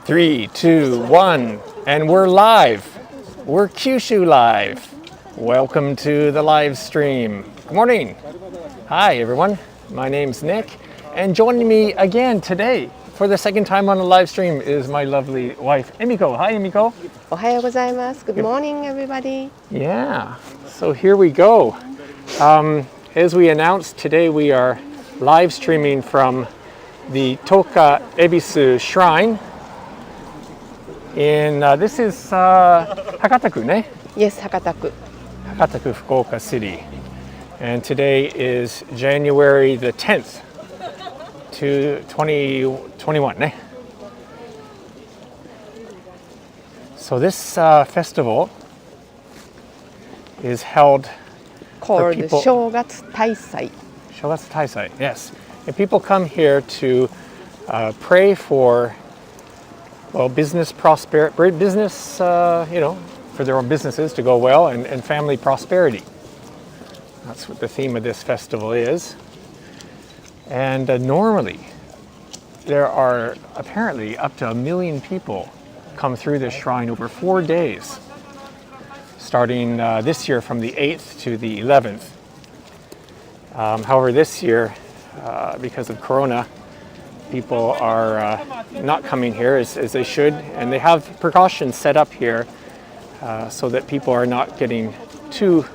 3, 2, 1, and we're live. We're Kyushu live. Welcome to the live stream. Good morning. Hi, everyone. My name's Nick, and joining me again today for the second time on the live stream is my lovely wife, Emiko. Hi, Emiko. おはようございます。Good morning, everybody. Yeah, so here we go. As we announced, today we are live streaming from the Toka Ebisu Shrine in, this is Hakataku, ne? Yes, 博多区。 Hakataku, Fukuoka City. And today is January the 10th to 2021, ne? So this festival is held Called people- 正月大祭。 Shogatsu Taisai, yes. And people come here to pray for, well, business prosperity, business, for their own businesses to go well and family prosperity. That's what the theme of this festival is. And normally, there are apparently up to 1 million people come through this shrine over 4 days, starting this year from the 8th to the 11th. However, this year, because of Corona, people are not coming here as they should, and they have precautions set up here so that people are not getting too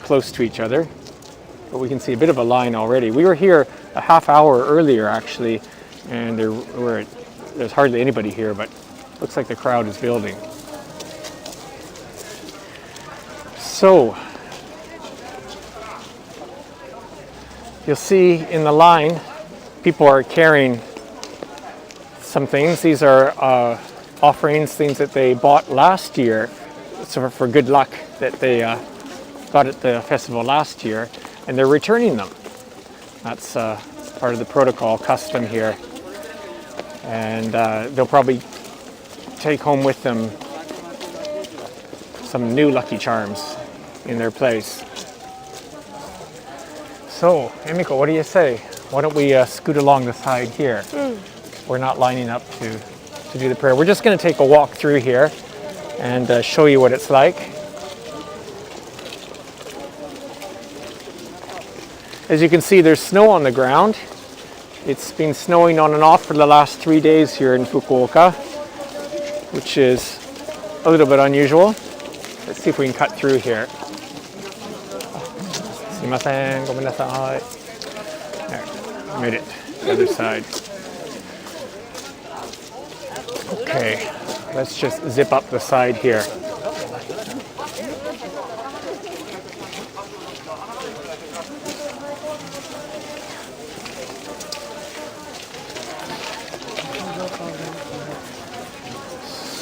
close to each other. But we can see a bit of a line already. We were here a half hour earlier, actually, and there's hardly anybody here, but looks like the crowd is building. So, you'll see in the line, people are carrying some things. These are offerings, things that they bought last year, so for good luck that they got at the festival last year, and they're returning them. That's part of the protocol custom here. And they'll probably take home with them some new Lucky Charms in their place. So, Emiko, what do you say? Why don't we scoot along the side here? We're not lining up to do the prayer. We're just going to take a walk through here and show you what it's like. As you can see, there's snow on the ground. It's been snowing on and off for the last 3 days here in Fukuoka, which is a little bit unusual. Let's see if we can cut through here. すいません、ごめんなさい。There, made it. The other side. Okay, let's just zip up the side here.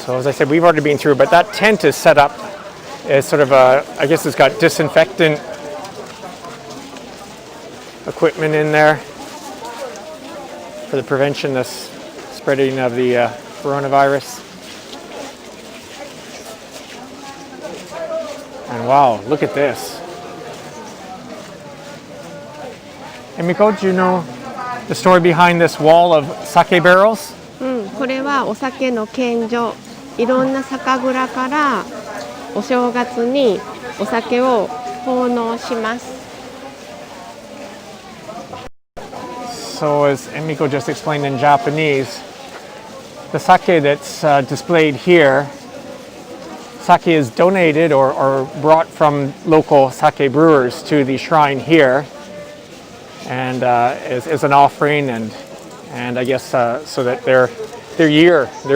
So as I said, we've already been through, but that tent is set up as sort of a, I guess it's got disinfectant equipment in there for the prevention of spreading of the coronavirus. And wow, look at this. Emiko, do you know the story behind this wall of sake barrels? これはお酒の献上。いろんな酒蔵からお正月にお酒を奉納します。 So as Emiko just explained in Japanese, the sake that's displayed here, sake is donated or brought from local sake brewers to the shrine here, and as an offering and I guess so that their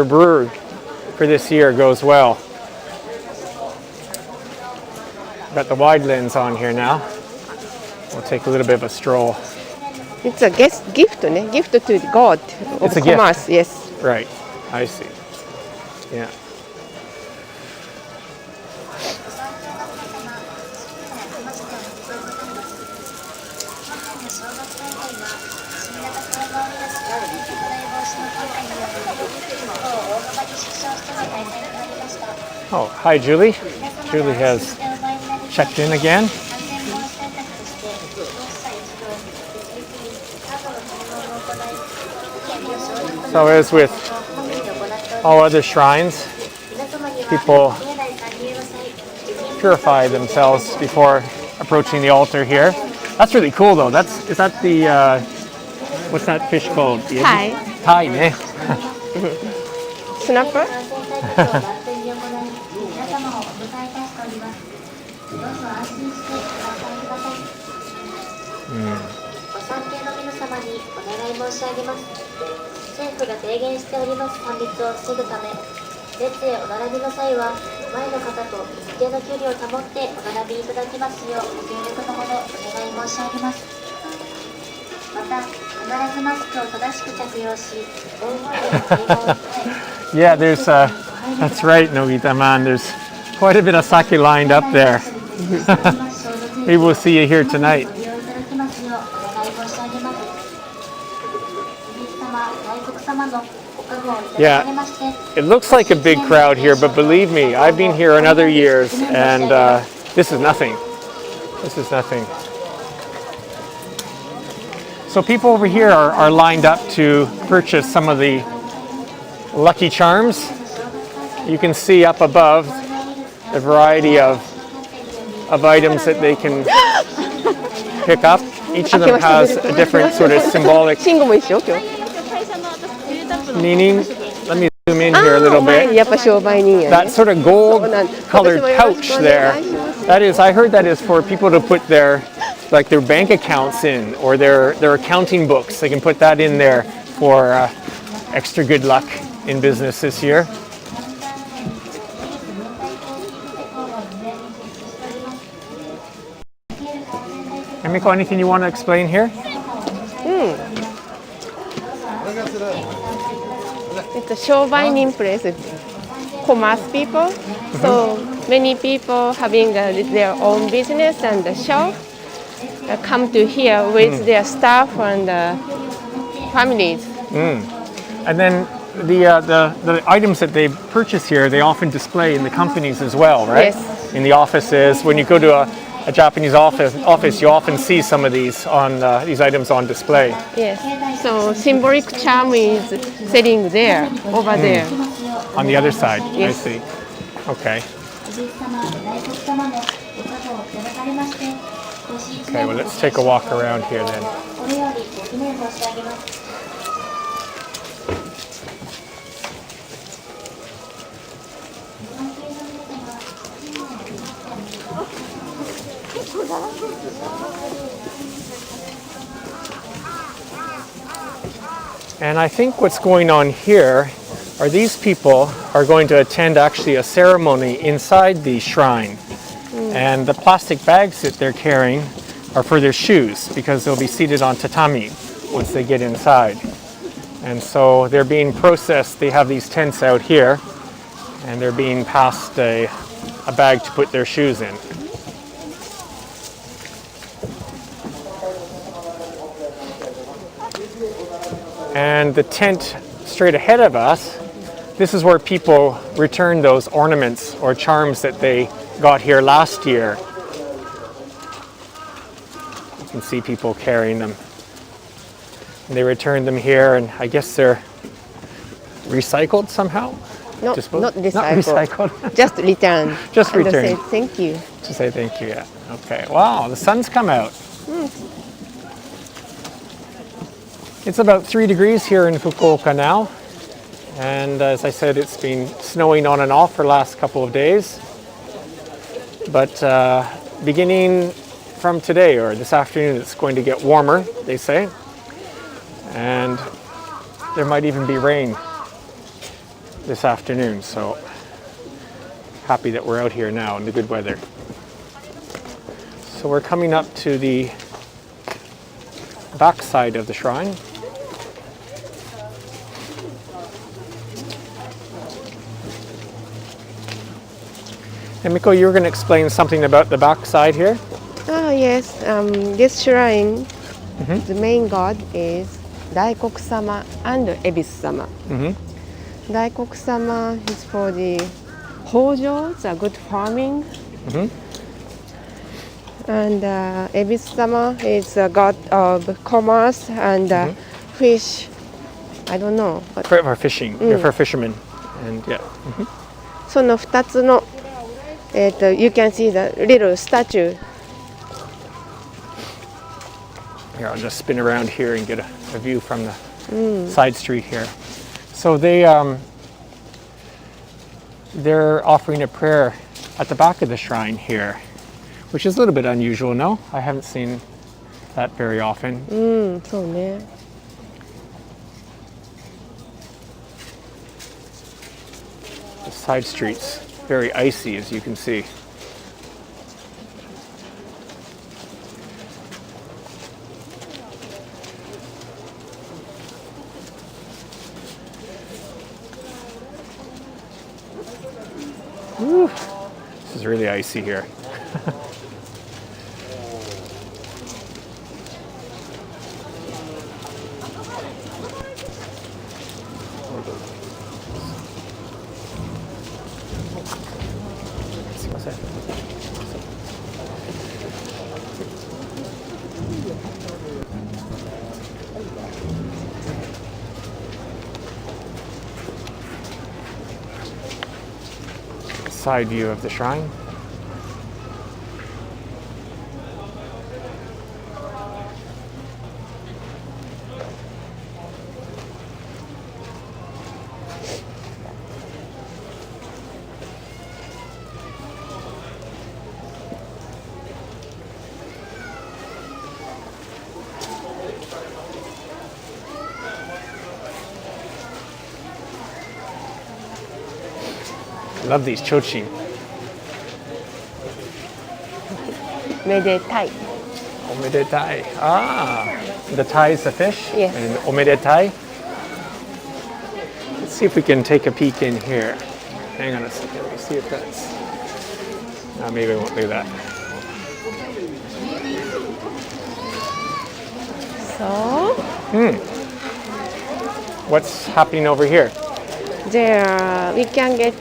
brew for this year goes well. Got the wide lens on here now. We'll take a little bit of a stroll. It's a gift, ne? Gift to God of It's a gift. commerce, yes. Right, I see. Yeah. Oh, hi, Julie. Julie has checked in again. So as with all other shrines, people purify themselves before approaching the altar here. That's really cool though. Is that the what's that fish called? Thai. Thai, ne? Snapper? ご参詣の皆様にお願い申し上げます。政府が提言しております参列を防ぐため、列へお並びの際は前の方と一定の距離を保ってお並びいただきますようご協力のほどお願い申し上げます。また、必ずマスクを正しく着用し、大声での会話を控え Yeah, that's right, Nogita-man. There's quite a bit of sake lined up there. Maybe we'll see you here tonight. Yeah, it looks like a big crowd here, but believe me, I've been here in other years, and this is nothing. This is nothing. So people over here are lined up to purchase some of the lucky charms. You can see up above the variety of items that they can pick up. Each of them has a different sort of symbolic 慎吾も一緒今日。 meaning. Let me zoom in here a little 前 bit. やっぱ商売人やね。 That sort of gold colored pouch there, I heard that is for people to put their bank accounts in, or their accounting books. They can put that in there for extra good luck in business this year. Emiko, anything you want to explain here? It's a 商売人 place, commerce people. So many people having their own business and the shop come to here with their staff and families. And then the items that they purchase here, they often display in the companies as well, right? Yes. In the offices. When you go to a Japanese office, you often see some of these items on display. Yes. So symbolic charm is selling there, over there. On the other side, Yes. I see. Okay. Okay, well, let's take a walk around here then. And I think what's going on here are these people are going to attend actually a ceremony inside the shrine. And the plastic bags that they're carrying are for their shoes, because they'll be seated on tatami once they get inside. And so they're being processed. They have these tents out here, and they're being passed a bag to put their shoes in. And the tent straight ahead of us, this is where people return those ornaments or charms that they got here last year. You can see people carrying them. And they return them here, and I guess they're recycled somehow? No, Disposed? not recycled. Not recycled. Just return. Just and return. Say thank you. To say thank you, yeah. Okay. Wow, the sun's come out. It's about 3 degrees here in Fukuoka now. And as I said, it's been snowing on and off for the last couple of days. But beginning from today or this afternoon, it's going to get warmer, they say. And there might even be rain this afternoon. So happy that we're out here now in the good weather. So we're coming up to the back side of the shrine. And Miko, you were going to explain something about the back side here? Ah, yes. This shrine, the main god is Daikoku-sama and Ebisu-sama. Daikoku-sama is for the hojo, the good farming. And Ebisu-sama is a god of commerce and fish. I don't know. For fishing, for fishermen. And yeah. その2つの、You can see the little statue. Here, I'll just spin around here and get a view from the side street here. So they're offering a prayer at the back of the shrine here, which is a little bit unusual, no? I haven't seen that very often. そうね。The side street's very icy, as you can see. Whew. This is really icy here. Side view of the shrine. Love these chochin. めでたい。 Omedetai. Ah, the tai is the fish? Yes. And omedetai. Let's see if we can take a peek in here. Hang on a second. Let me see if that's... No, maybe I won't do that. So, What's happening over here? there we can get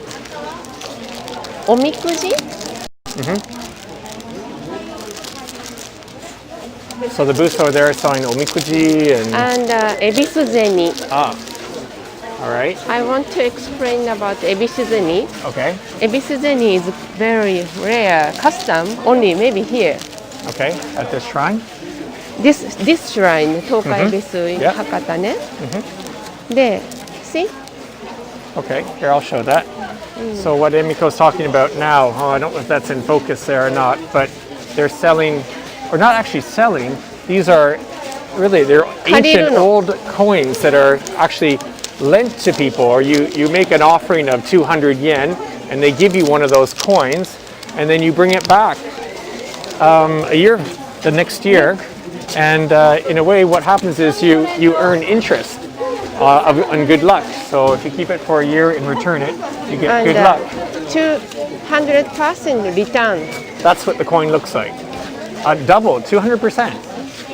おみくじ So the booths over there are selling omikuji and... and 恵比寿銭。 Ah, all right. I want to explain about 恵比寿銭。 Okay, 恵比寿銭 is very rare custom, only maybe here. okay. At this shrine? This shrine, Toka Ebisu in Yeah. Hakata ね。で、see? Okay, here I'll show that. So what Emiko's talking about now, I don't know if that's in focus there or not, but they're selling, or not actually selling, these are really, they're ancient Kariru no. old coins that are actually lent to people, or you make an offering of 200 yen, and they give you one of those coins, and then you bring it back the next year, and in a way what happens is you earn interest on good luck. So if you keep it for a year and return it, you get And good luck. 200% return. That's what the coin looks like. Double, 200%.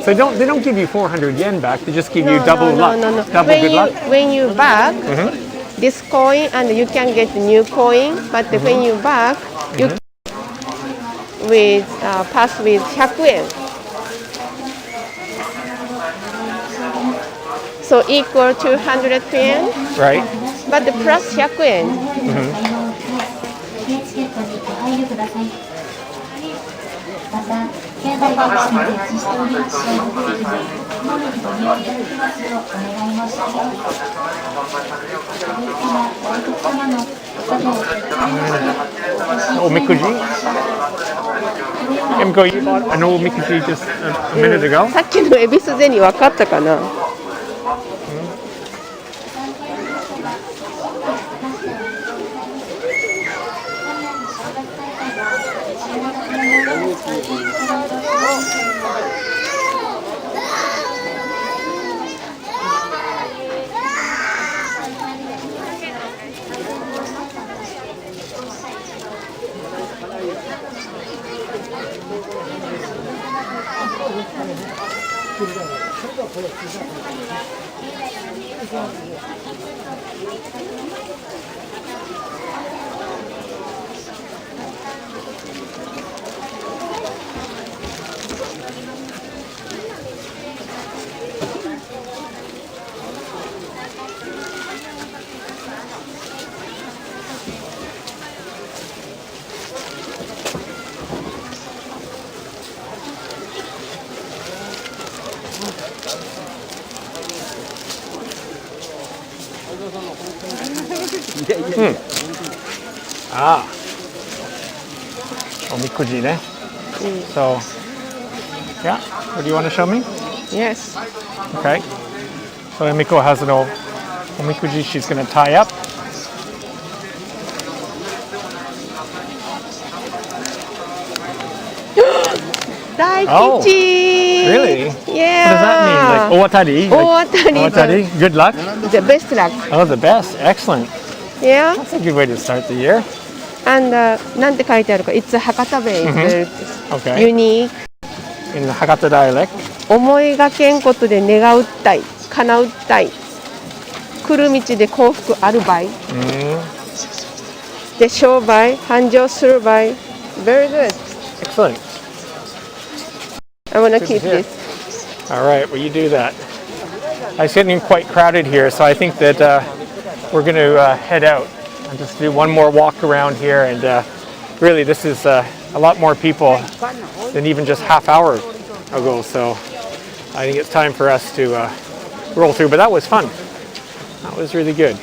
So they don't give you 400 yen back. They just give you double luck, double good luck. When you back this coin, and you can get new coin, but when you back, you with pass with 100 yen. So equal to 100 yen, Right. but the plus 100 yen. また、現在に設置しております消毒席にこまめにご利用いただきますようお願い申し上げます。お客様、お客様のお作業をいただきますので、Omikuji? Emiko, you bought an omikuji just a minute ago? さっきの恵比寿銭分かったかな？ Ah. Omikuji, ne? So, yeah. What do you want to show me? Yes. Okay. So Emiko has an omikuji she's going to tie up. Oh, really? Yeah. What does that mean? Like owatari? Owatari. Good luck? The best luck. Oh, the best. Excellent. Yeah. That's a good way to start the year. And なんて書いてあるか。It's a Hakata base. Okay. Unique. In the Hakata dialect. 思いがけんことで願うったい。叶うったい。来る道で幸福あるばい。で商売繁盛するばい。Very good. Excellent. I want to keep this. All right, well, you do that. It's getting quite crowded here, so I think that we're going to head out and just do one more walk around here. And really, this is a lot more people than even just half hour ago. So I think it's time for us to roll through. But that was fun. That was really good.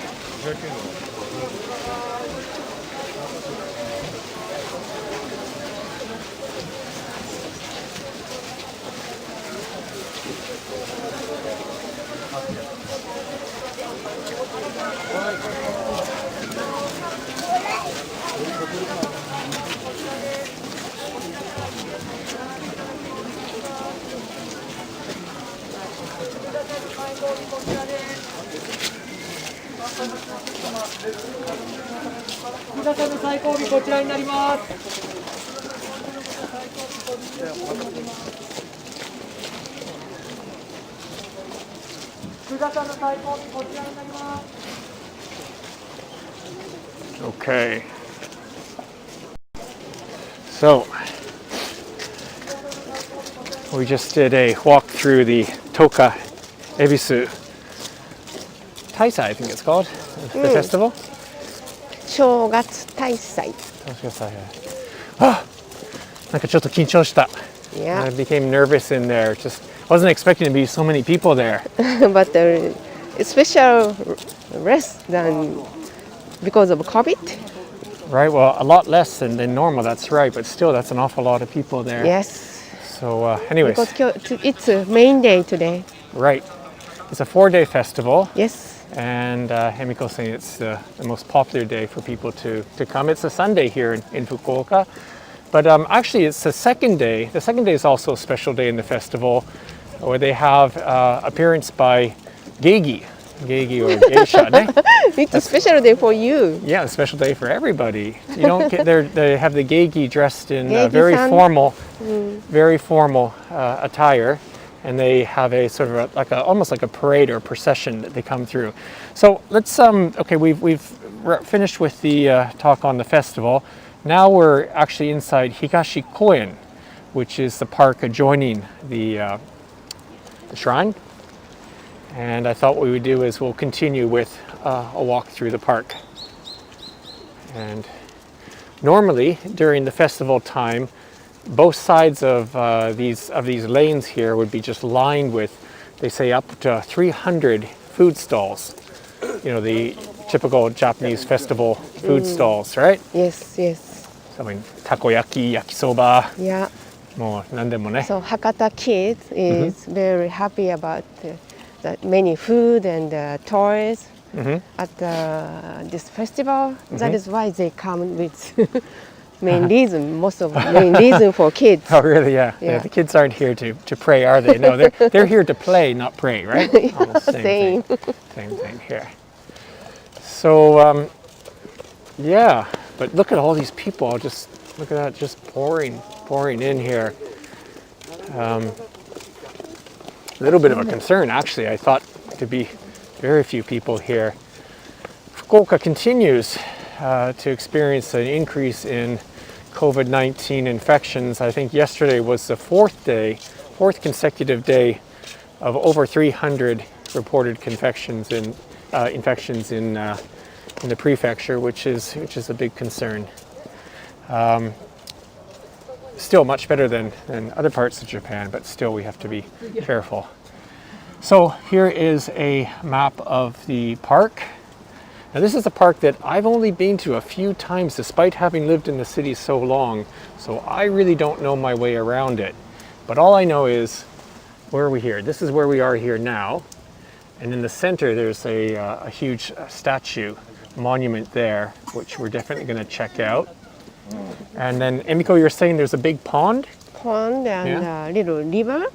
Okay. So we just did a walk through the Toka Ebisu Taisai, I think it's called, the festival. 正月大祭。Ah, なんかちょっと緊張した。Yeah. I became nervous in there. Just wasn't expecting to be so many people there. But special less than because of COVID. Right. Well, a lot less than normal. That's right. But still, that's an awful lot of people there. Yes. So, anyways. Because it's a main day today. Right. It's a 4-day festival. Yes. And Hemiko's saying it's the most popular day for people to come. It's a Sunday here in Fukuoka. But actually, it's the second day. The second day is also a special day in the festival where they have appearance by geigi or geisha. It's a special day for you. Yeah, a special day for everybody. You don't get there. They have the geigi dressed in very formal attire, and they have a sort of almost like a parade or procession that they come through. So let's okay, we've finished with the talk on the festival. Now we're actually inside Higashikoen, which is the park adjoining the shrine. And I thought what we would do is we'll continue with a walk through the park. And normally during the festival time, both sides of these lanes here would be just lined with, they say, up to 300 food stalls. You know, the typical Japanese festival food stalls, right? Yes, yes. So, I mean, takoyaki, yakisoba. Yeah. So Hakata kids is very happy about the many food and toys at this festival. That is why they come with main reason for kids. Oh, really? Yeah. The kids aren't here to pray, are they? No, they're here to play, not pray, right? Almost Same. Same thing here. So, yeah, but look at all these people. Just look at that, just pouring in here. A little bit of a concern, actually. I thought to be very few people here. Fukuoka continues to experience an increase in COVID-19 infections. I think yesterday was the fourth consecutive day of over 300 reported infections in the prefecture, which is a big concern. Still much better than other parts of Japan, but still we have to be careful. So here is a map of the park, Now this is a park that I've only been to a few times despite having lived in the city so long, so I really don't know my way around it. But all I know is, where are we here? This is where we are here now. And in the center there's a huge statue, monument there, which we're definitely going to check out. And then, Emiko, you're saying there's a big pond? Pond and a little river.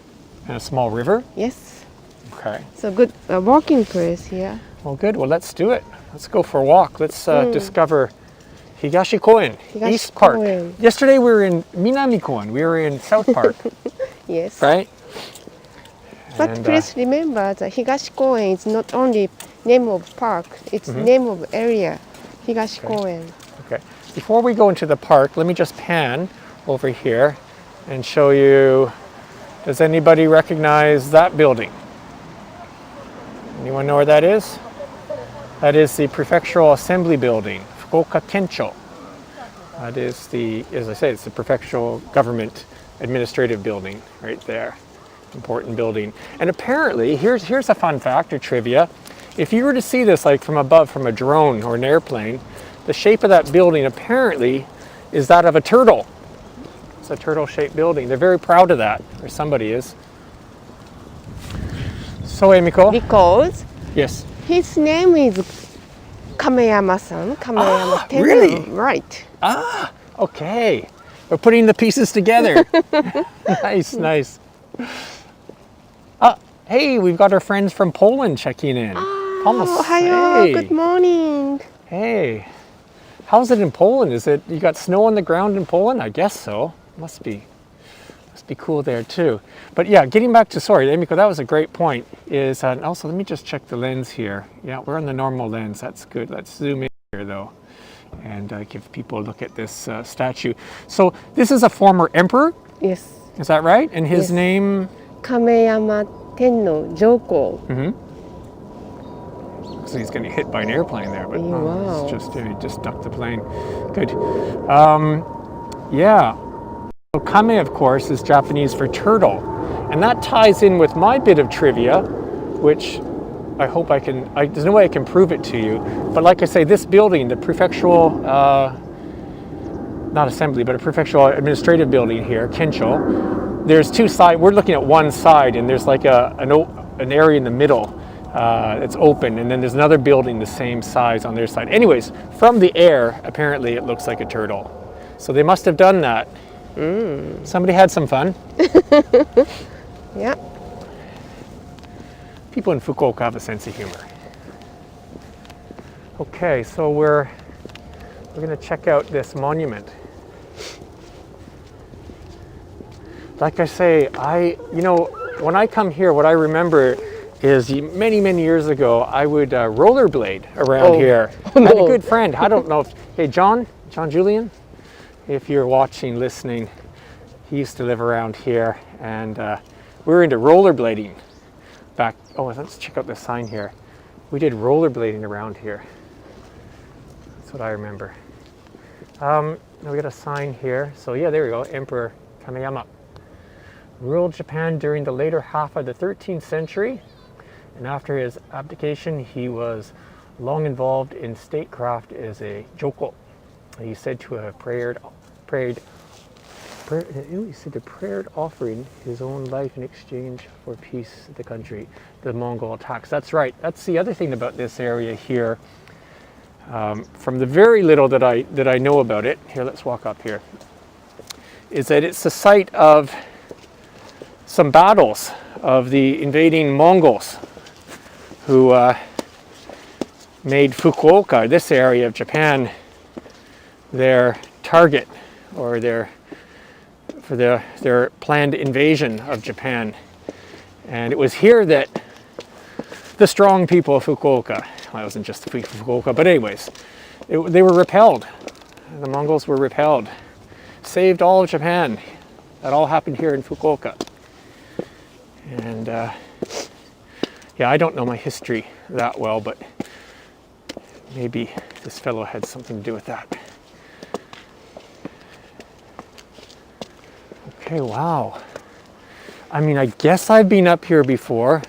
And a small river? Yes. Okay. So good walking place here. Well, good. Well, let's do it. Let's go for a walk. Let's discover Higashikoen, East Park. Yesterday we were in Minami-koen. We were in South Park. Yes. Right? But And, please remember that Higashikoen is not only name of park, it's name of area, Higashikoen. Okay. Before we go into the park, let me just pan over here and show you, does anybody recognize that building? Anyone know where that is? That is the Prefectural Assembly Building, Fukuoka Kensho. That is the, as I say, it's the Prefectural Government Administrative Building right there. Important building. And apparently, here's a fun fact or trivia. If you were to see this like from above, from a drone or an airplane, the shape of that building apparently is that of a turtle. It's a turtle-shaped building. They're very proud of that, or somebody is. So, Emiko? Because Yes. his name is Kameyama-san. Kameyama Tenno. Really? Right. Ah, okay. We're putting the pieces together. Nice, nice. Hey, we've got our friends from Poland checking in. Oh, Ohayo. Hey. Good morning. Hey. How's it in Poland? Is it, you got snow on the ground in Poland? I guess so. Must be cool there too. But yeah, getting back to, sorry, Emiko, that was a great point. Is also, let me just check the lens here. Yeah, we're on the normal lens. That's good. Let's zoom in here though, and give people a look at this statue. So this is a former emperor. Yes. Is that right? And his Yes. name? Kameyama Tenno Joko. So he's getting hit by an airplane there, but Wow. it's just he just ducked the plane. Good. Yeah. So kame, of course, is Japanese for turtle, and that ties in with my bit of trivia, which I hope I can. There's no way I can prove it to you, but like I say, this building, the prefectural, not assembly, but a prefectural administrative building here, Kensho. There's two sides. We're looking at one side, and there's like an area in the middle. It's open, and then there's another building the same size on their side. Anyways, from the air, apparently it looks like a turtle. So they must have done that. Somebody had some fun. Yeah. People in Fukuoka have a sense of humor. Okay, so we're going to check out this monument. Like I say, when I come here, what I remember is many years ago, I would rollerblade around here. I had a good friend. I don't know if, hey, John Julian, if you're watching, listening, he used to live around here, and we were into rollerblading back. Oh, let's check out this sign here. We did rollerblading around here. That's what I remember. Now we got a sign here. So yeah, there we go. Emperor Kameyama ruled Japan during the later half of the 13th century. And after his abdication, he was long involved in statecraft as a joko. He's said to have prayed offering his own life in exchange for peace in the country, the Mongol attacks. That's right. That's the other thing about this area here. From the very little that I know about it, here, let's walk up here, is that it's the site of some battles of the invading Mongols, who made Fukuoka, this area of Japan, their target, or their planned invasion of Japan. And it was here that the strong people of Fukuoka, well, it wasn't just the people of Fukuoka, but anyways, they were repelled. The Mongols were repelled, saved all of Japan. That all happened here in Fukuoka. And yeah, I don't know my history that well, but maybe this fellow had something to do with that. Okay, wow. I mean, I guess I've been up here before.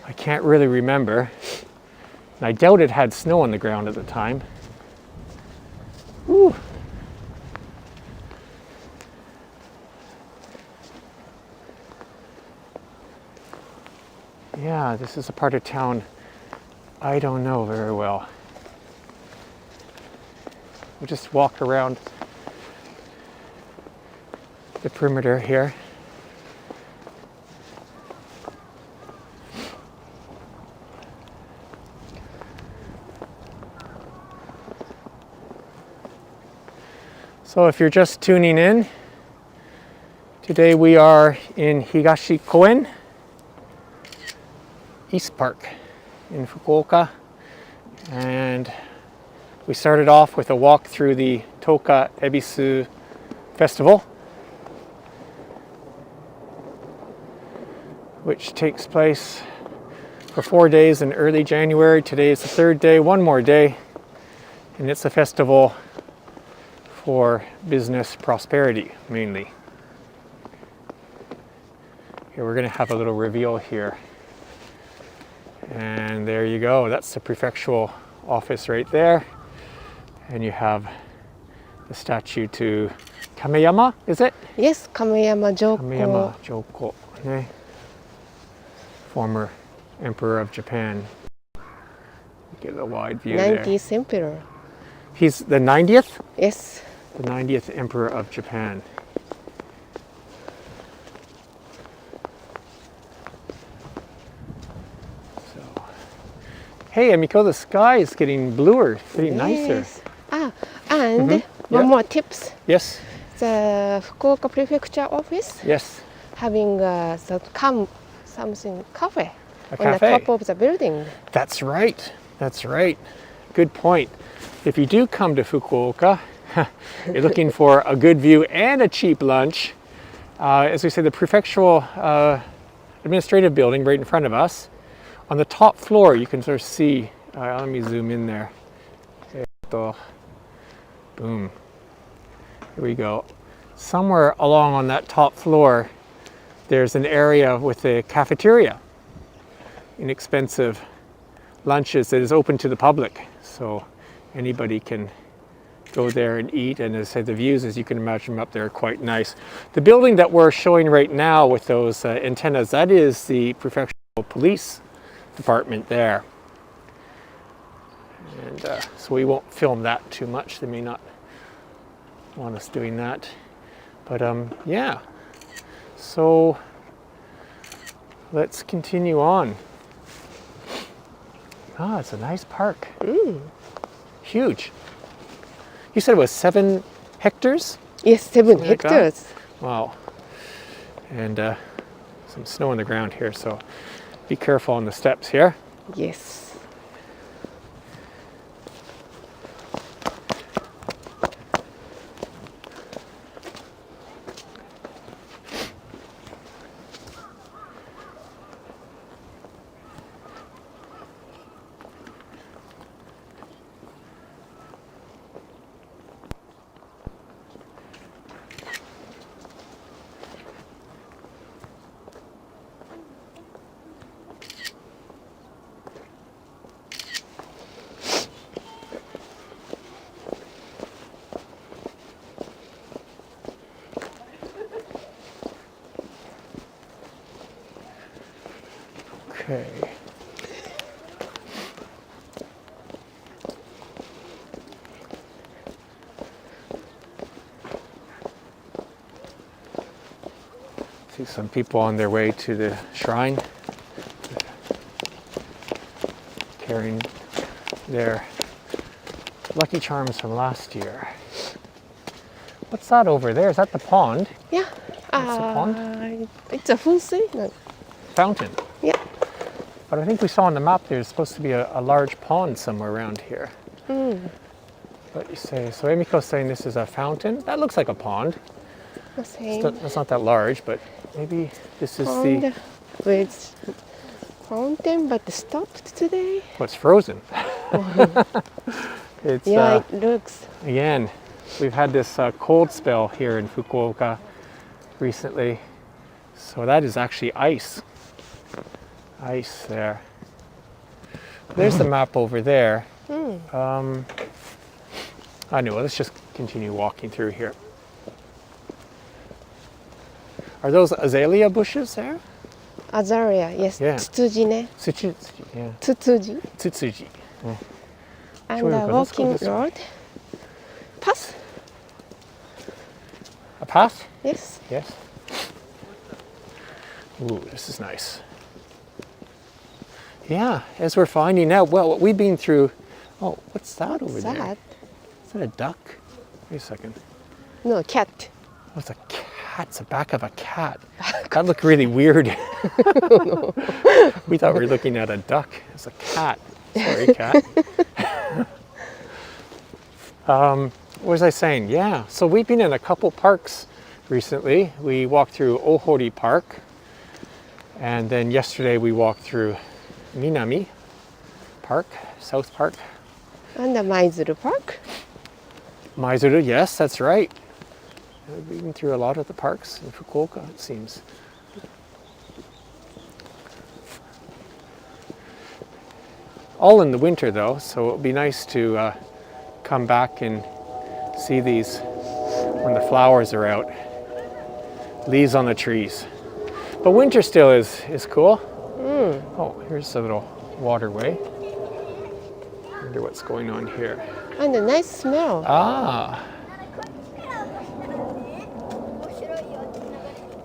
I can't really remember. And I doubt it had snow on the ground at the time. Woo. Yeah, this is a part of town I don't know very well. We'll just walk around the perimeter here. So if you're just tuning in, today we are in Higashikoen, East Park in Fukuoka, and we started off with a walk through the Toka Ebisu Festival, which takes place for 4 days in early January. Today is the third day, one more day, and it's a festival for business prosperity mainly. Here we're going to have a little reveal here. And there you go, that's the prefectural office right there. And you have the statue to Kameyama, is it? Yes, Kameyama Joko. Kameyama Joko, ne? Former Emperor of Japan. Get a wide view 90th there. Emperor. He's the 90th? Yes. The 90th Emperor of Japan. Hey, Emiko, the sky is getting bluer, getting nicer. Yes. And one more tips. Yes. The Fukuoka Prefecture office Yes. having something cafe A on the cafe. top of the building. That's right. That's right. Good point. If you do come to Fukuoka, you're looking for a good view and a cheap lunch. As we say, the prefectural administrative building right in front of us. On the top floor, you can sort of see, let me zoom in there. Boom. Here we go. Somewhere along on that top floor, there's an area with a cafeteria. Inexpensive lunches that is open to the public. So anybody can go there and eat. And as I said, the views, as you can imagine up there, are quite nice. The building that we're showing right now with those antennas, that is the prefectural police department there. And so we won't film that too much. They may not want us doing that. But yeah, so let's continue on. Ah, it's a nice park. Huge. You said it was 7 hectares? Yes, 7 Something like that? hectares. Wow. And some snow on the ground here, so be careful on the steps here. Yes. Okay. See some people on their way to the shrine, carrying their lucky charms from last year. What's that over there? Is that the pond? Yeah. It's a pond? It's a funsi. No. Fountain. Yeah. But I think we saw on the map there's supposed to be a large pond somewhere around here. But you say, so Emiko's saying this is a fountain? That looks like a pond. The same. It's not that large, but maybe this is Pond the... with fountain, but stopped today. What's frozen? It's, Yeah, it looks. again, we've had this cold spell here in Fukuoka recently. So that is actually ice. Ice there. There's the map over there. Anyway, let's just continue walking through here. Are those azalea bushes there? Azalea, yes. Yeah. ツツジね。 Yeah. ツツジ。 Tsutsuji. And Sure, the let's go walking this way. road. Path? A path? Yes. Yes. Ooh, this is nice. Yeah, as we're finding out, well, we've been through. Oh, what's that over there? That? Is that a duck? Wait a second. No, cat. Oh, it's a cat. It's the back of a cat. That looked really weird. We thought we were looking at a duck. It's a cat. Sorry, cat. What was I saying? Yeah, so we've been in a couple parks recently. We walked through Ohori Park, and then yesterday we walked through Minami Park, South Park. And the Maizuru Park. Maizuru, yes, that's right. We've been through a lot of the parks in Fukuoka, it seems. All in the winter though, so it'll be nice to come back and see these when the flowers are out. Leaves on the trees. But winter still is cool. Oh, here's a little waterway. Wonder what's going on here. And a nice smell. Ah,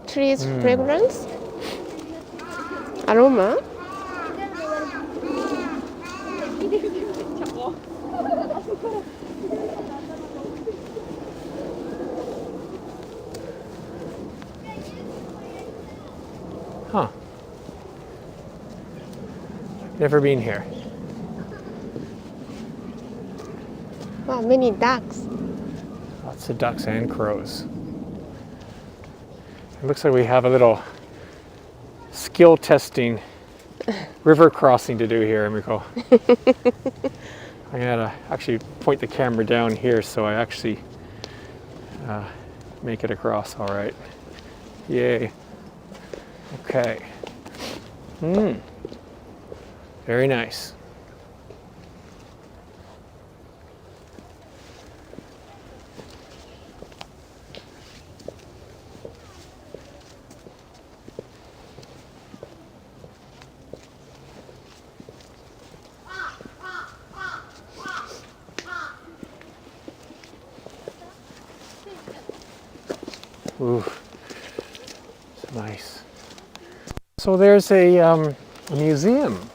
Trees fragrance. Aroma. huh. Never been here. Wow, many ducks. Lots of ducks and crows. It looks like we have a little skill testing river crossing to do here, Emiko. I'm gonna actually point the camera down here so I actually make it across all right. Yay. Okay. Very nice. Ooh, it's nice. So there's a museum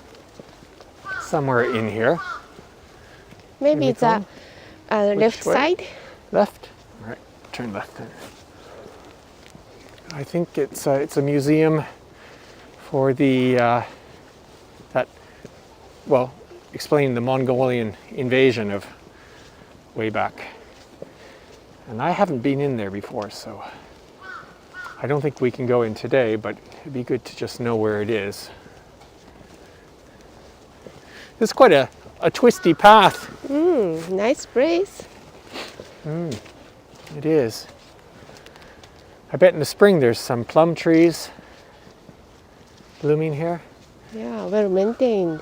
somewhere in here. Maybe it's a left way? side. Left? All right, turn left then. I think it's a museum for the explaining the Mongolian invasion of way back. And I haven't been in there before, so I don't think we can go in today, but it'd be good to just know where it is. It's quite a twisty path. Nice place. It is. I bet in the spring there's some plum trees blooming here. Yeah, well maintained.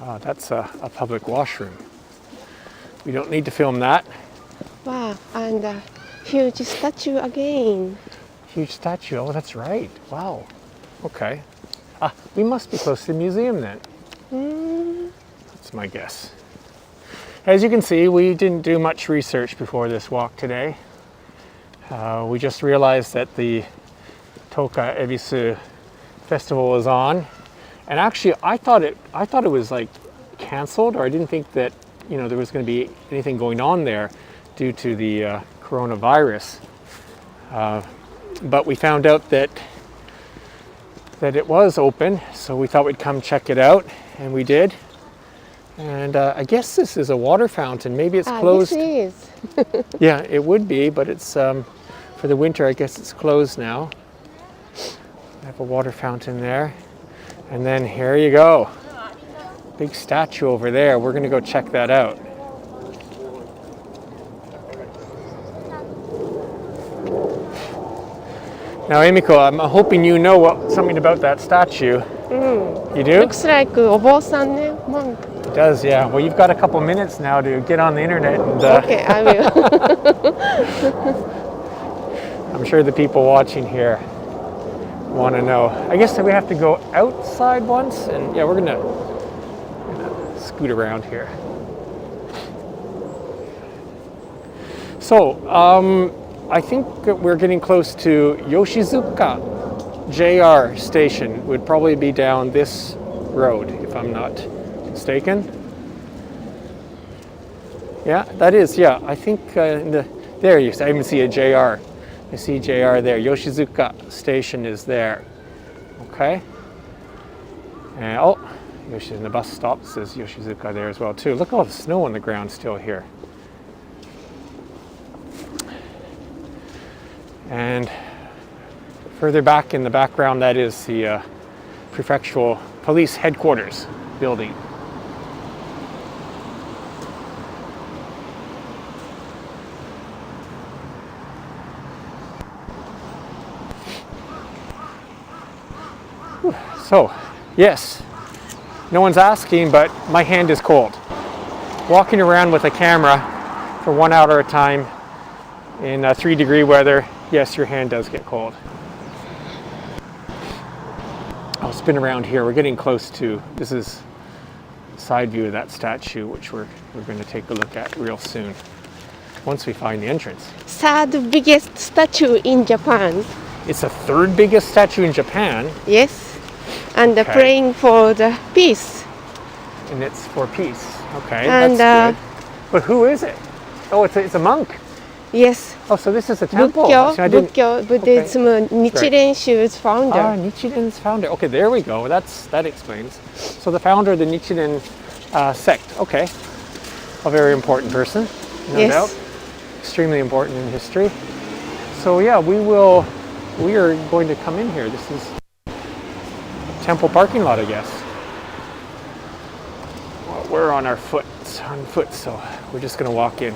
Oh, that's a public washroom. We don't need to film that. Wow, and a huge statue again. Huge statue. Oh, that's right. Wow. Okay. We must be close to the museum then. That's my guess. As you can see, we didn't do much research before this walk today. We just realized that the Toka Ebisu Festival was on. And actually, I thought it was like canceled, or I didn't think that there was going to be anything going on there due to the coronavirus. But we found out that it was open, so we thought we'd come check it out, and we did. And I guess this is a water fountain. Maybe it's closed. This is. Yeah, it would be, but it's for the winter. I guess it's closed now. I have a water fountain there. And then here you go. Big statue over there. We're going to go check that out. Now, Emiko, I'm hoping you know something about that statue. You do? Looks like お坊さんね、monk. It does, yeah. Well, you've got a couple minutes now to get on the internet. And, Okay, I will. I'm sure the people watching here want to know. I guess that we have to go outside once, and yeah, we're gonna scoot around here. So, I think that we're getting close to Yoshizuka JR station. Would probably be down this road, if I'm not mistaken. Yeah, that is. Yeah, I think there you see. I even see a JR. I see JR there. Yoshizuka station is there. Okay. And the bus stop says Yoshizuka there as well too. Look at all the snow on the ground still here. And further back in the background, that is the prefectural police headquarters building. So, yes, no one's asking, but my hand is cold. Walking around with a camera for 1 hour at a time in 3-degree weather, yes, your hand does get cold. I'll spin around here. We're getting close to, this is side view of that statue, which we're going to take a look at real soon, once we find the entrance. Third biggest statue in Japan. It's the third biggest statue in Japan. Yes. And Okay. praying for the peace. And it's for peace. Okay, And, that's good. But who is it? Oh, it's a monk. Yes. Oh, so this is a temple. Buddha, See, I didn't- Buddhism, Nichiren Shu's founder. Nichiren's founder. Okay, there we go. That explains. So the founder of the Nichiren sect. Okay, a very important person, no Yes. doubt. Extremely important in history. So yeah, we are going to come in here. This is temple parking lot, I guess. Well, we're on foot, so we're just going to walk in.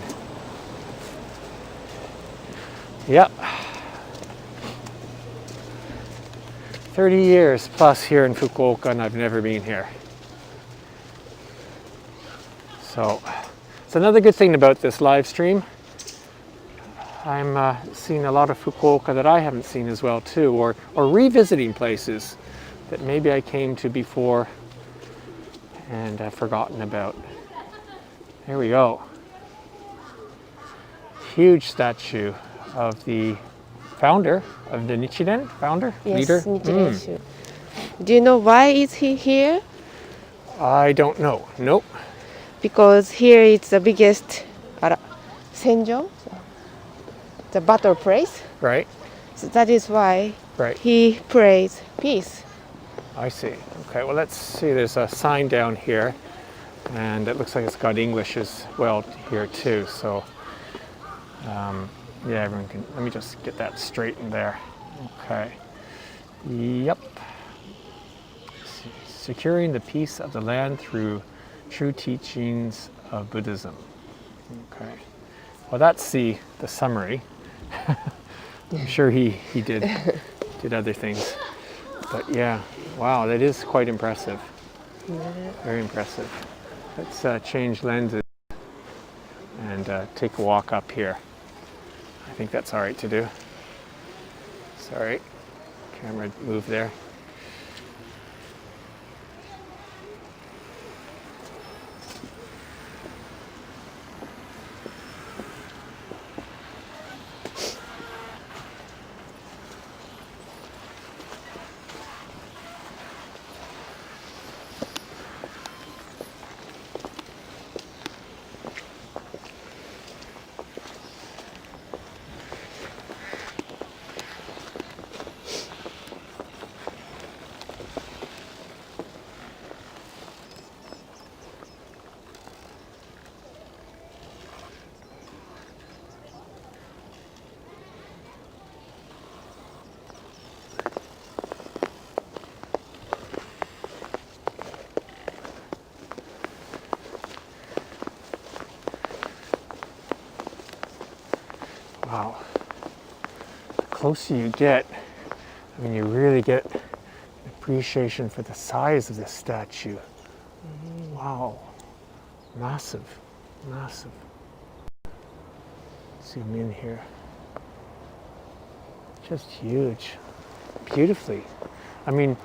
Yep. 30 years plus here in Fukuoka, and I've never been here. So it's another good thing about this live stream. I'm seeing a lot of Fukuoka that I haven't seen as well too, or revisiting places that maybe I came to before and I've forgotten about. There we go. Huge statue of the founder of the Nichiren, Yes, leader. Nichiren Shu. Do you know why is he here? I don't know. Nope. Because here it's the biggest senjo, the battle place. Right. So that is why Right. he prays peace. I see. Okay. Well, let's see. There's a sign down here, and it looks like it's got English as well here too. So, yeah, everyone can. Let me just get that straightened there. Okay. Yep. Securing the peace of the land through true teachings of Buddhism. Okay. Well, that's the summary. I'm sure he did other things, but yeah, wow, that is quite impressive. Very impressive. Let's change lenses and take a walk up here. I think that's all right to do. Sorry, camera moved there. Wow. The closer you get, I mean, you really get an appreciation for the size of this statue. Wow. Massive, massive. Zoom in here. Just huge. Beautifully. I mean,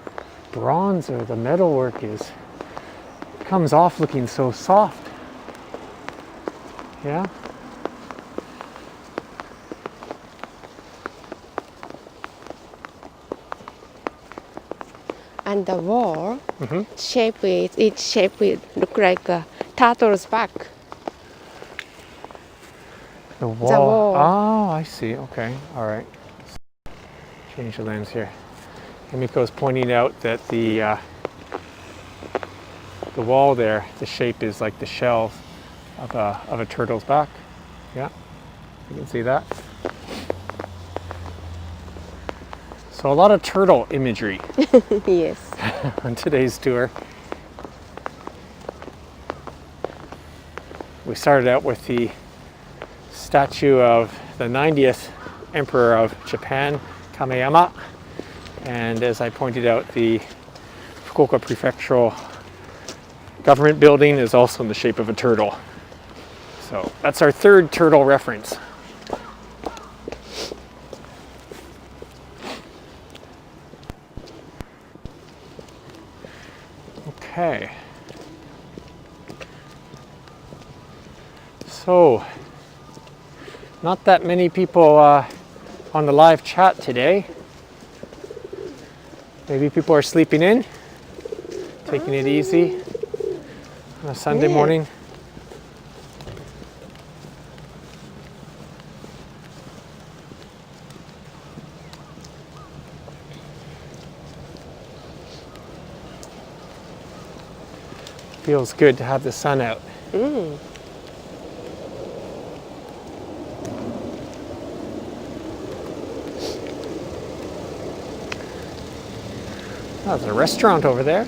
bronze or the metalwork comes off looking so soft. Yeah? And the wall its shape look like a turtle's back. The wall. The wall. Oh, I see. Okay. All right. Change the lens here. Emiko's pointing out that the wall there, the shape is like the shell of a turtle's back. Yeah, you can see that. So a lot of turtle imagery Yes. on today's tour. We started out with the statue of the 90th Emperor of Japan, Kameyama, and as I pointed out, the Fukuoka Prefectural Government Building is also in the shape of a turtle. So that's our third turtle reference. Okay. So, not that many people on the live chat today. Maybe people are sleeping in, taking it easy on a Sunday morning. Feels good to have the sun out. Oh, there's a restaurant over there.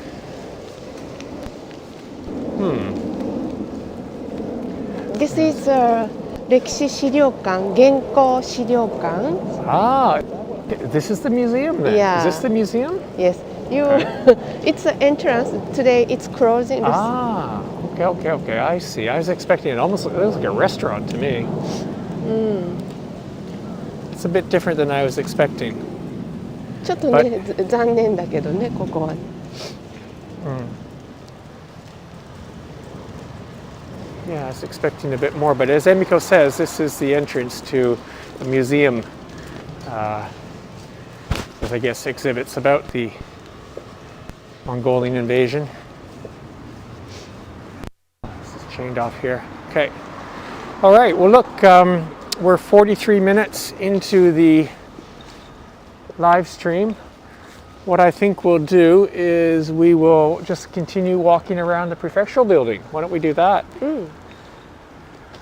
This is a 歴史資料館、現行資料館. Ah, this is the museum then? Yeah. Is this the museum? Yes. It's the entrance. Today it's closing. Ah, okay. I see. I was expecting it looks like a restaurant to me. It's a bit different than I was expecting. ちょっとね、残念だけどね、ここは。Yeah, I was expecting a bit more, but as Emiko says, this is the entrance to a museum with, I guess, exhibits about the Mongolian invasion. This is chained off here. Okay. All right. Well, look, we're 43 minutes into the live stream. What I think we'll do is we will just continue walking around the prefectural building. Why don't we do that?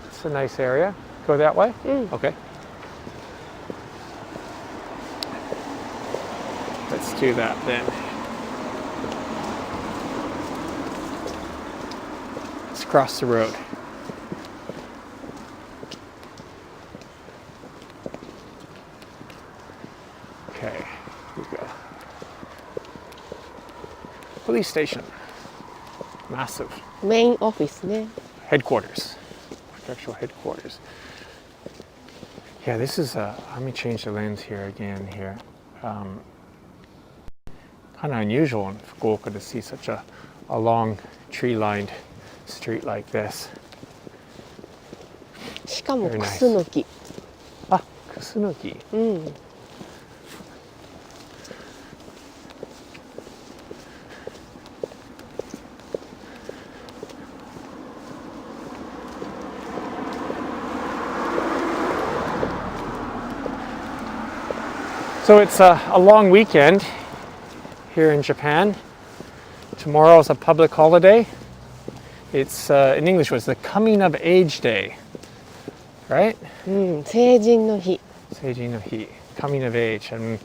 It's a nice area. Go that way? Okay. Let's do that then. Let's cross the road. Okay, here we go. Police station. Massive. Main office ね。Headquarters. Prefectural headquarters. Yeah, this is let me change the lens here again here. Kind of unusual in Fukuoka to see such a long tree-lined street like this. しかもクスノキ。Ah, クスノキ. So it's a long weekend here in Japan. Tomorrow is a public holiday. It's in English was the coming of age day, right? 成人の日。成人の日, coming of age. And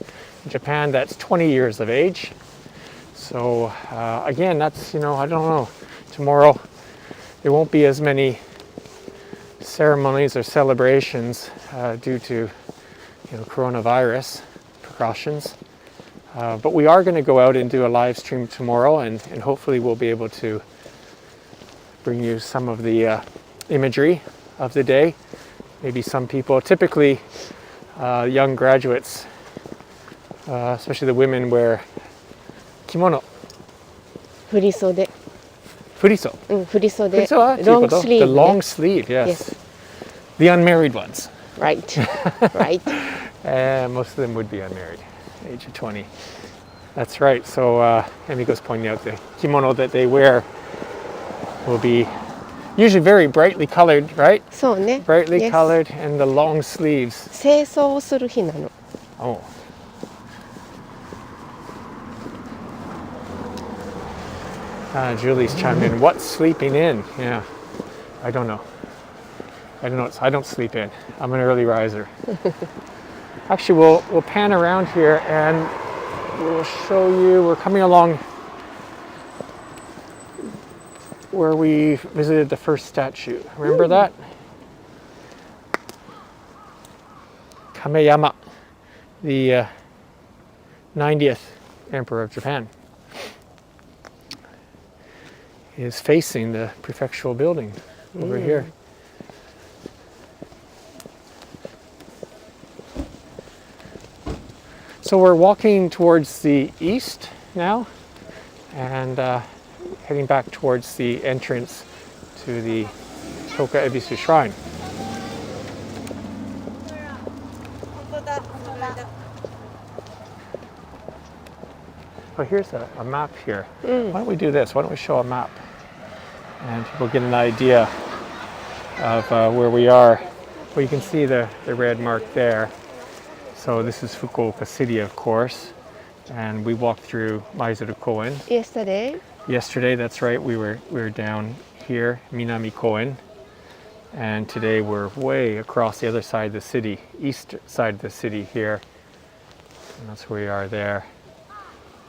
in Japan, that's 20 years of age. So again, that's, I don't know. Tomorrow, there won't be as many ceremonies or celebrations due to coronavirus precautions. But we are going to go out and do a live stream tomorrow, and hopefully we'll be able to bring you some of the imagery of the day. Maybe some people, typically young graduates, especially the women, wear kimono. 振り袖。振り袖。振り袖。 long sleeve. The long sleeve, yes. The unmarried ones. Right. Right. Most of them would be unmarried, age of 20. That's right. So Emiko's pointing out the kimono that they wear will be usually very brightly colored, right? そうね。 Brightly Yes. colored and the long sleeves. 清掃をする日なの。 Oh. Julie's chimed in. What's sleeping in? Yeah, I don't know. I don't sleep in. I'm an early riser. Actually, we'll pan around here and we'll show you. We're coming along where we visited the first statue. Remember that? Kameyama, the 90th Emperor of Japan, is facing the prefectural building over here. So we're walking towards the east now and heading back towards the entrance to the Toka Ebisu Shrine. Well, here's a map here. Why don't we do this? Why don't we show a map? And people get an idea of where we are. Well, you can see the red mark there. So this is Fukuoka City, of course. And we walked through Koen. Yesterday, That's right. We were down here, Minami Koen. And today we're way across the other side of the city, east side of the city here. And that's where we are there.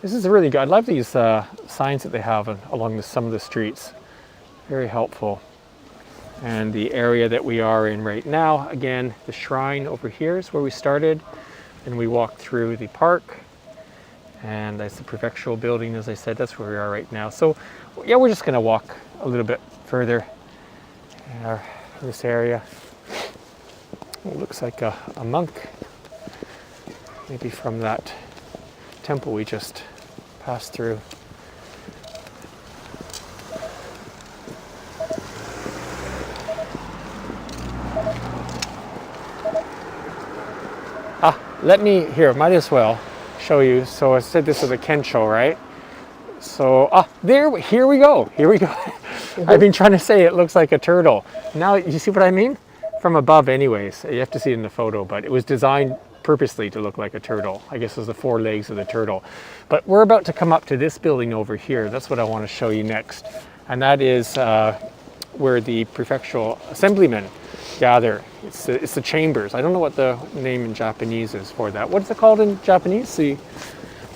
This is really good. I love these signs that they have along some of the streets. Very helpful. And the area that we are in right now, again, the shrine over here is where we started. And we walked through the park. And that's the prefectural building, as I said. That's where we are right now. So, yeah, we're just going to walk a little bit further in this area. It looks like a monk, maybe from that temple we just passed through. Might as well show you. So I said this is a kensho, right? So here we go. I've been trying to say it looks like a turtle. Now you see what I mean? From above anyways. You have to see it in the photo, but it was designed purposely to look like a turtle. I guess it was the four legs of the turtle. But we're about to come up to this building over here. That's what I want to show you next. And that is where the prefectural assemblymen gather. It's the chambers. I don't know what the name in Japanese is for that. What is it called in Japanese?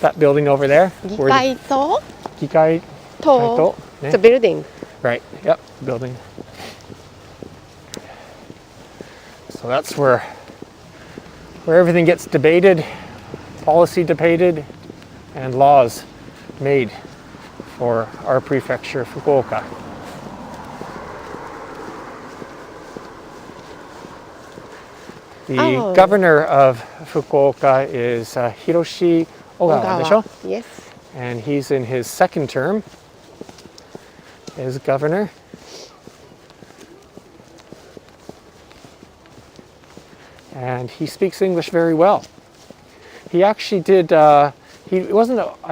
That building over there? 議会と Gikai? と It's a building. Right, yep, building. So that's where everything gets debated, policy debated, and laws made for our prefecture, Fukuoka. The governor of Fukuoka is Hiroshi Ogawa, でしょ? Yes. And he's in his second term as governor. And he speaks English very well. He actually did. I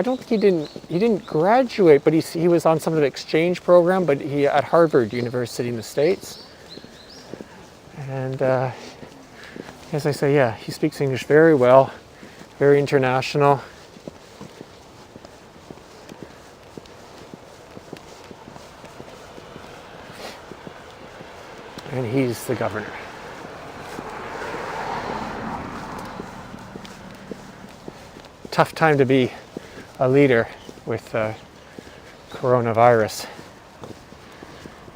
don't think he didn't graduate, but he was on some of the exchange program. But he at Harvard University in the States. And as I say, yeah, he speaks English very well, very international. And he's the governor. Tough time to be a leader with coronavirus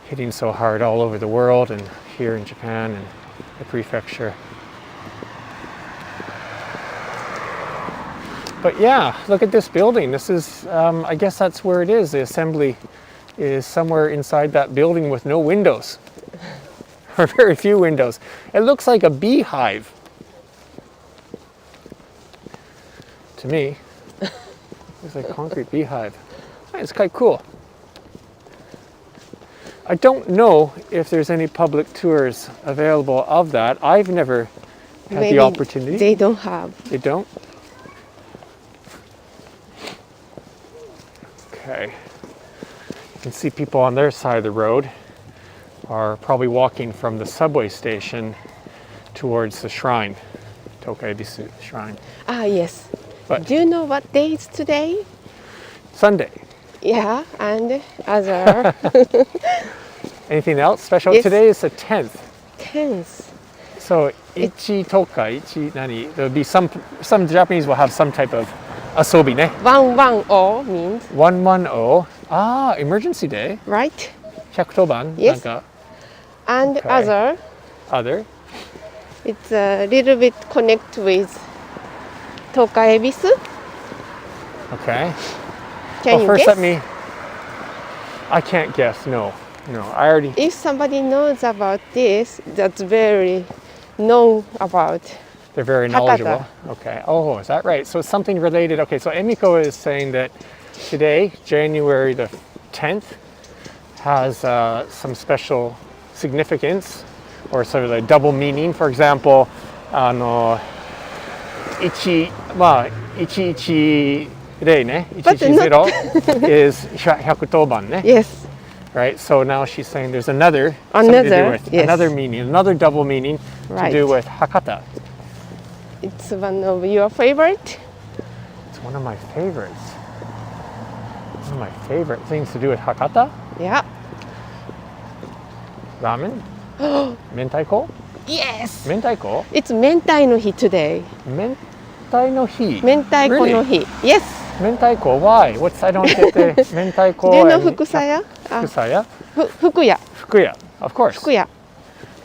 hitting so hard all over the world and here in Japan and the prefecture. But yeah, look at this building. This is, I guess that's where it is. The assembly is somewhere inside that building with no windows, or very few windows. It looks like a beehive to me. It's like a concrete beehive. It's quite cool. I don't know if there's any public tours available of that. I've never had Maybe the opportunity. they don't have. They don't? Okay. You can see people on their side of the road are probably walking from the subway station towards the shrine, Toka Ebisu shrine. Ah, yes. But Do you know what day is today? Sunday. Yeah, and other Anything else special? Yes. Today is the 10th. 10th. So ichi toka, ichi nani? There'll be some Japanese will have some type of asobi ne. 110 means, 110. Ah, emergency day. right? 110番 Yes. なんか And Okay. other, other. it's a little bit connect with Toka Ebisu. Okay. Can you first guess? I can't guess. No. I already. If somebody knows about this, that's very known about. They're very Hakata. knowledgeable. Okay. Oh, is that right? So it's something related. Okay. So Emiko is saying that today, January the 10th, has some special significance or sort of a double meaning. For example, 111ね But 110 is 110番ね Yes. right? So now she's saying there's another something to do with yes. another meaning, another double meaning Right. to do with Hakata. It's one of your favorite. It's one of my favorites. One of my favorite things to do with Hakata. Yeah. Ramen. Mentaiko. Yes. Mentaiko. It's mentai no hi today. Mentai no hi. Mentaiko no hi. Yes. Mentaiko. Why? I don't get the mentaiko. Do you know and Fukusaya? Fukusaya. Fukuya. Fukuya. Of course. Fukuya.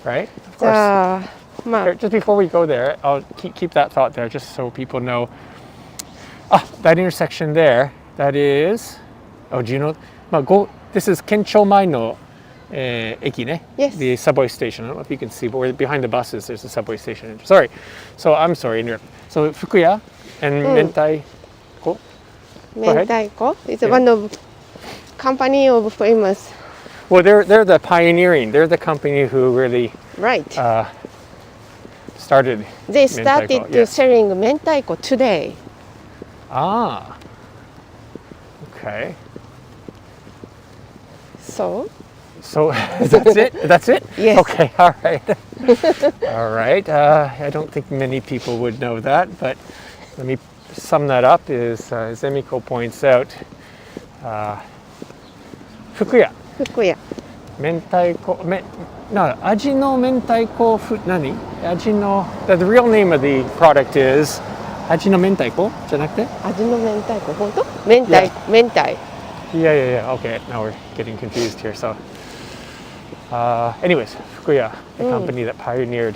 Right. Of course. Here, just before we go there, I'll keep that thought there, just so people know. That intersection there. That is. Oh, do you know? This is Kenchomai no eki ne? Yes. The subway station. I don't know if you can see, but we're behind the buses. There's a subway station. Sorry. So I'm sorry. So Fukuya and Mentaiko. ahead. Mentaiko. It's Yeah. one of company of famous. Well, they're the pioneering. They're the company who really Right. started. They started Mentaiko, yes. selling mentaiko today. Ah. Okay. So So that's it? That's it? Yes. Okay, all right. All right. I don't think many people would know that, but let me sum that up as Emiko points out. Fukuya. Fukuya. 明太子味の明太子何味の the real name of the product is 味の明太子じゃなくて味の明太子本当？明太 明太 Yeah. Okay, now we're getting confused here. So, anyways, Fukuya, the company that pioneered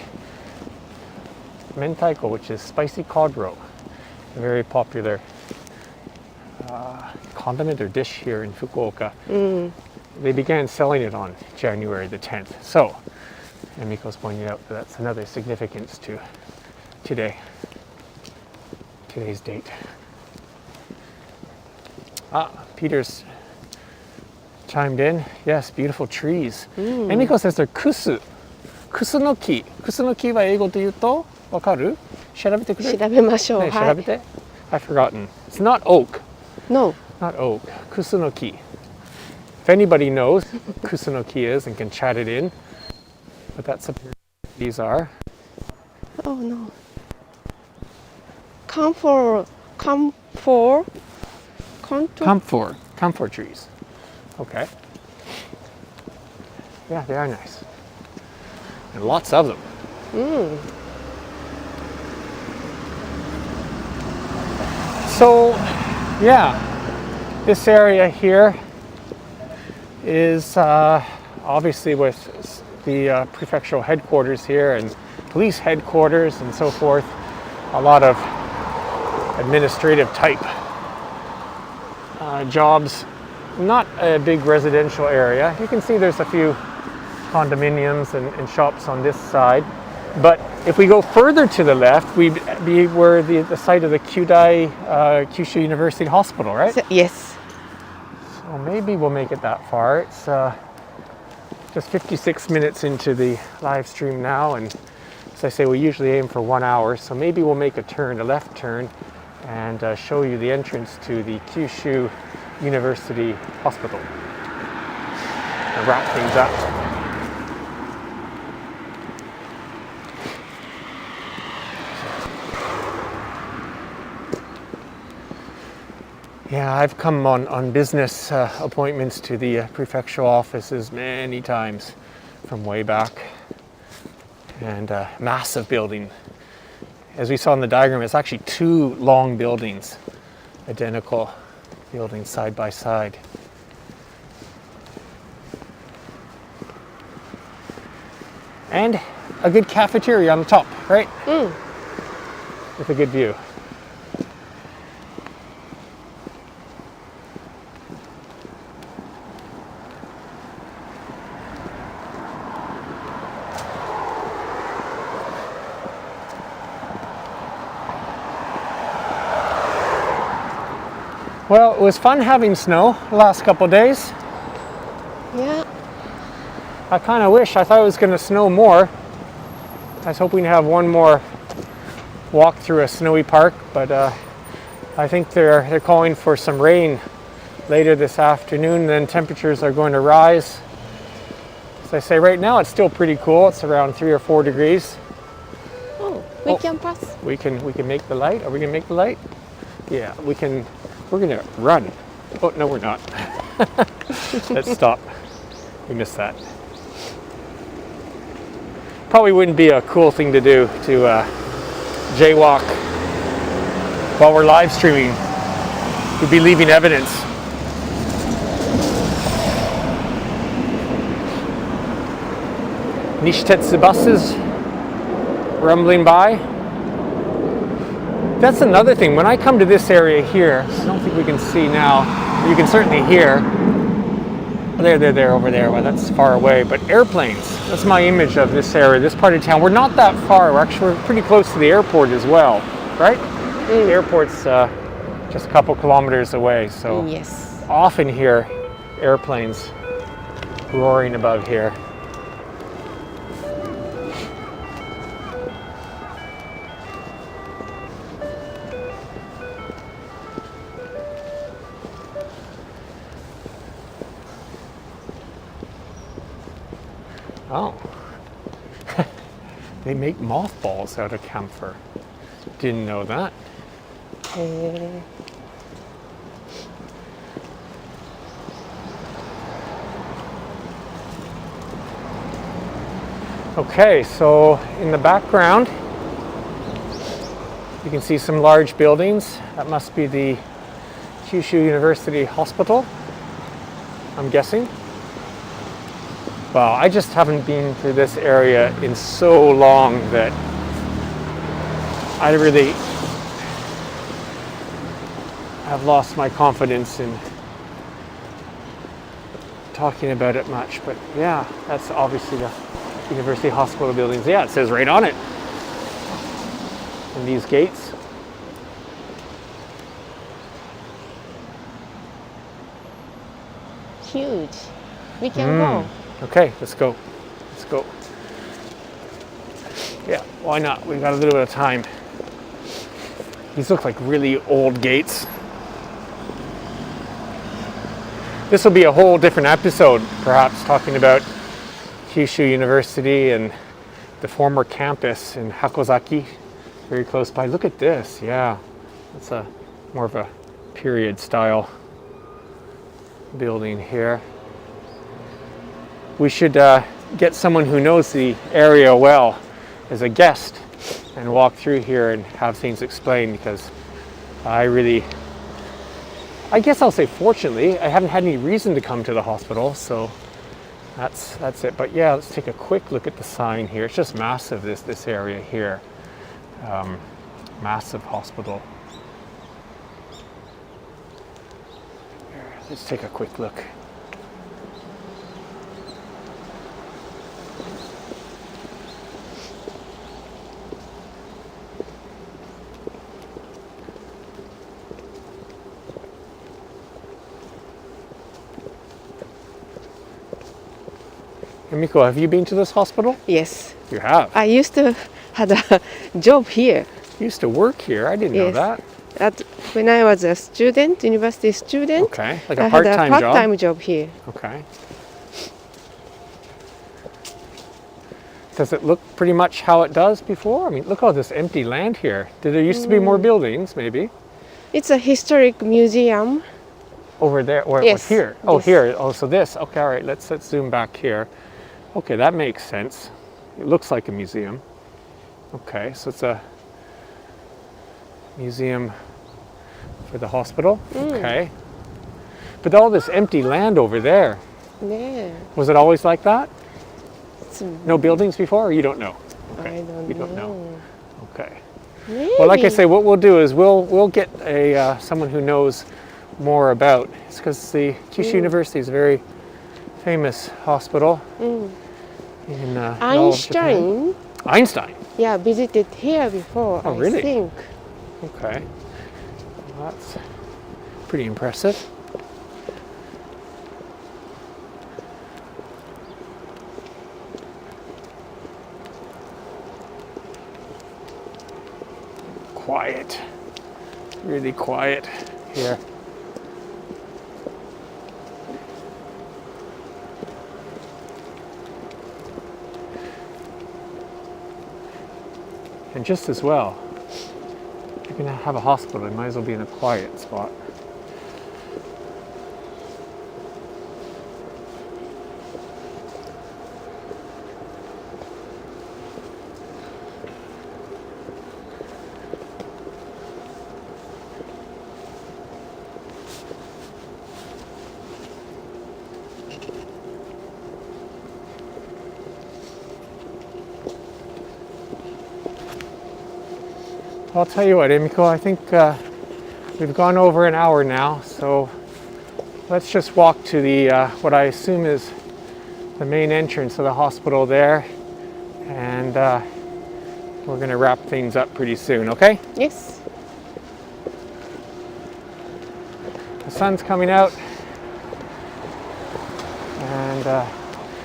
mentaiko, which is spicy cod roe, a very popular condiment or dish here in Fukuoka. They began selling it on January the 10th. So, and Miko's pointing out that that's another significance to today's date. Peter's chimed in. Yes, beautiful trees. Emiko says they're kusu. Kusu no ki. Kusu no ki は英語で言うとわかる？調べてくれる？調べましょう。ね、はい。調べて。I've forgotten. It's not oak. No. Not oak. Kusu no ki. If anybody knows what kusu no ki is and can chat it in, but that's what these are. Oh no. Comfort contour. Camphor trees. Okay. Yeah, they are nice. And lots of them. So, yeah, this area here is obviously with the prefectural headquarters here and police headquarters and so forth. A lot of administrative type jobs. Not a big residential area. You can see there's a few condominiums and shops on this side. But if we go further to the left, we're the site of the Kyushu University Hospital, right? Yes. So maybe we'll make it that far. It's just 56 minutes into the live stream now, and as I say, we usually aim for 1 hour, so maybe we'll make a left turn, and show you the entrance to the Kyushu University Hospital and wrap things up. Yeah, I've come on business appointments to the prefectural offices many times from way back. And massive building. As we saw in the diagram, it's actually 2 long buildings, identical buildings side by side. And a good cafeteria on the top, right? With a good view. Well, it was fun having snow the last couple of days. Yeah. I thought it was going to snow more. I was hoping to have one more walk through a snowy park, but I think they're calling for some rain later this afternoon. Then temperatures are going to rise. As I say, right now it's still pretty cool. It's around 3 or 4 degrees. Oh, we can pass. We can make the light. Are we gonna make the light? Yeah, we can. We're gonna run. Oh no, we're not. Let's stop. We missed that. Probably wouldn't be a cool thing to do to jaywalk while we're live streaming. We'd be leaving evidence. Nishitetsu buses rumbling by. That's another thing. When I come to this area here, I don't think we can see now. You can certainly hear. There, over there. Well, that's far away. But airplanes. That's my image of this area, this part of town. We're not that far. We're pretty close to the airport as well, right? The airport's just a couple kilometers away. So Yes. often hear airplanes roaring above here. Oh, they make mothballs out of camphor. Didn't know that. Okay, so in the background, you can see some large buildings. That must be the Kyushu University Hospital, I'm guessing. Wow, I just haven't been to this area in so long that I really have lost my confidence in talking about it much. But yeah, that's obviously the University Hospital buildings. Yeah, it says right on it. And these gates. Huge. We can go. Okay, let's go. Let's go. Yeah, why not? We've got a little bit of time. These look like really old gates. This will be a whole different episode, perhaps, talking about Kyushu University and the former campus in Hakozaki, very close by. Look at this, yeah. It's more of a period style building here. We should get someone who knows the area well as a guest and walk through here and have things explained, because I guess I'll say fortunately, I haven't had any reason to come to the hospital, so That's it. But yeah, let's take a quick look at the sign here. It's just massive, this area here. Massive hospital. Let's take a quick look. Miko, have you been to this hospital? Yes. You have? I used to had a job here. You used to work here? I didn't know Yes. that. When I was a student, university student, Okay, like I a had a part-time job? part-time job here. Okay. Does it look pretty much how it does before? I mean, look at all this empty land here. Did there used to be more buildings, maybe? It's a historic museum. Over there, or Yes, here? Oh, this. here. Oh, so this. Okay, all right. Let's zoom back here. Okay, that makes sense. It looks like a museum. Okay, so it's a museum for the hospital. Okay. But all this empty land over there, Yeah. was it always like that? It's, No buildings before, or you don't know? I don't You know. don't know. Okay. Maybe. Well, like I say, what we'll do is we'll get a someone who knows more about. It's because the Kyushu University is a very famous hospital in all of Japan. Einstein. Yeah, visited here before. Oh, really? I think. Okay. Well, that's pretty impressive. Quiet. Really quiet here. And just as well, if you're going to have a hospital, you might as well be in a quiet spot. I'll tell you what, Emiko, I think we've gone over an hour now, so let's just walk to the what I assume is the main entrance of the hospital there, and we're going to wrap things up pretty soon, okay? Yes. The sun's coming out, and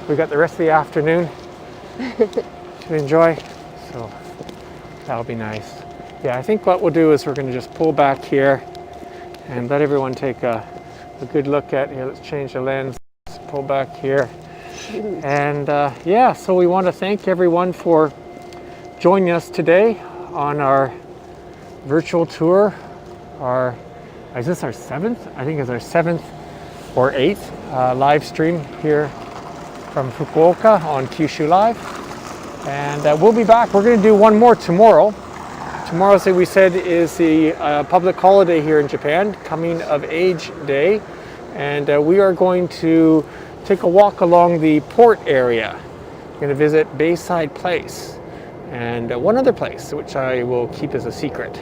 we've got the rest of the afternoon to enjoy, so that'll be nice. Yeah, I think what we'll do is we're going to just pull back here and let everyone take a good look at here. Let's change the lens. Let's pull back here. And yeah, so we want to thank everyone for joining us today on our virtual tour. Is this our 7th? I think it's our 7th or 8th live stream here from Fukuoka on Kyushu Live. And we'll be back. We're going to do one more tomorrow. Tomorrow, as we said, is the public holiday here in Japan, Coming of Age Day. And we are going to take a walk along the port area. We're going to visit Bayside Place and one other place, which I will keep as a secret.